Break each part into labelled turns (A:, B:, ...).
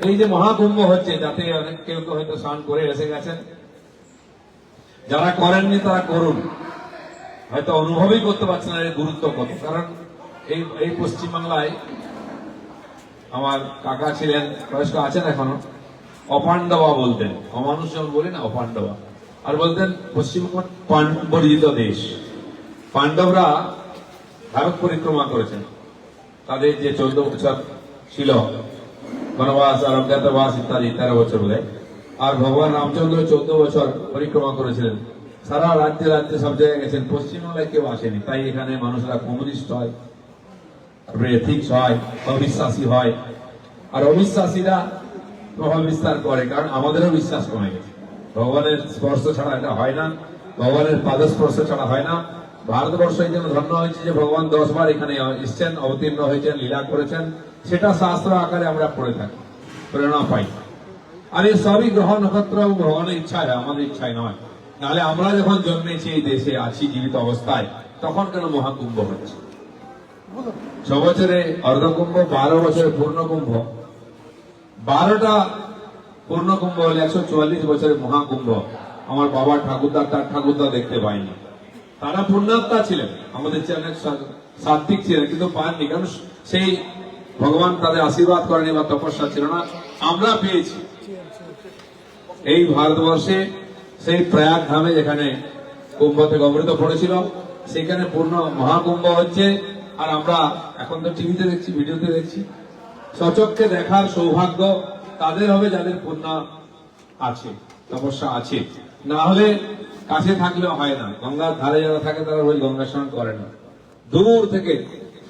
A: এই যে মহাকুম্ভ হচ্ছে, যাতে অনেক কেউ হয়তো স্নান করে এসে গেছেন, যারা করেননি তারা করুন, হয়তো অনুভবই করতে পারছেন না এর গুরুত্ব কত। কারণ এই পশ্চিমবাংলায় আমার কাকা ছিলেন, বয়স্ক আছেন এখনো, অপাণ্ডবা বলতেন, অমানুষ যেমন বলি না, অপাণ্ডবা। আর বলতেন পশ্চিমবঙ্গ পাণ্ডবর্জিত দেশ। পাণ্ডবরা ভারত পরিক্রমা করেছেন, তাদের যে 14 বছর ছিল বনবাস আর অজ্ঞাতবাস ইত্যাদি, 13 বছর বোধ। আর ভগবান রামচন্দ্র 14 বছর পরিক্রমা করেছিলেন, সারা রাজ্যে রাজ্যে সব জায়গায় গেছেন, পশ্চিমবাংলায় কেউ আসেনি। তাই এখানে মানুষরা কমিউনিস্ট হয়, এথিক্স হয়, অবিশ্বাসী হয়। আর অবিশ্বাসীরা প্রভাব বিস্তার করে, কারণ আমাদেরও বিশ্বাস কমে গেছে। ভগবানের স্পর্শ ছাড়া এটা হয় না, ভগবানের পাদস্পর্শ ছাড়া হয় না। ভারতবর্ষ এই জন্য ধন্য হয়েছে যে ভগবান 10 বার এখানে এসছেন, অবতীর্ণ হয়েছেন, লীলা করেছেন। সেটা শাস্ত্র আকারে আমরা পড়ে থাকি, প্রেরণা পাই। আর এই সবই গ্রহ নক্ষত্র এবং ভগবানের ইচ্ছায়, আমাদের ইচ্ছায় নয়। নাহলে আমরা যখন জন্মেছি, এই দেশে আছি জীবিত অবস্থায়, তখন কেন মহাকুম্ভ হচ্ছে? 6 বছরে অর্ধকুম্ভ, 12 বছরে পূর্ণকুম্ভ। 12টা পূর্ণকুম্ভ হলে 144 বছরের মহাকুম্ভ। আমার বাবা ঠাকুরদা, তার ঠাকুরদা দেখতে পাইনি। তারা পুণ্যাত্মা ছিলেন, আমাদের চেয়ে অনেক সাত্বিক ছিলেন, কিন্তু পাননি, কারণ সেই ভগবান তাদের আশীর্বাদ করেনি বা তপস্যা ছিল না। আমরা পেয়েছি এই ভারতবর্ষে, সেই প্রয়াগ ধামে যেখানে কুম্ভ থেকে অমৃত পড়েছিল, সেখানে পূর্ণ মহাকুম্ভ হচ্ছে। আর আমরা এখন তো টিভিতে দেখছি, ভিডিওতে দেখছি। সচক্ষে দেখার সৌভাগ্য তাদের হবে যাদের পুণ্য আছে, তপস্যা আছে। না হলে কাছে থাকলেও হয় না। গঙ্গার ধারে যারা থাকে তারা ওই গঙ্গা স্নান করে না। দূর থেকে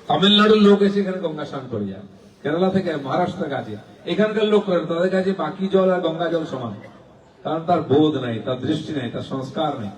A: তামিলনাড়ুর লোক এসে এখানে গঙ্গা স্নান করে যায়, কেরালা থেকে, মহারাষ্ট্র কাছে। এখানকার লোক করেন, তাদের কাছে বাকি জল আর গঙ্গা জল সমান। কারণ তার বোধ নাই, তার দৃষ্টি নাই, তার সংস্কার নেই।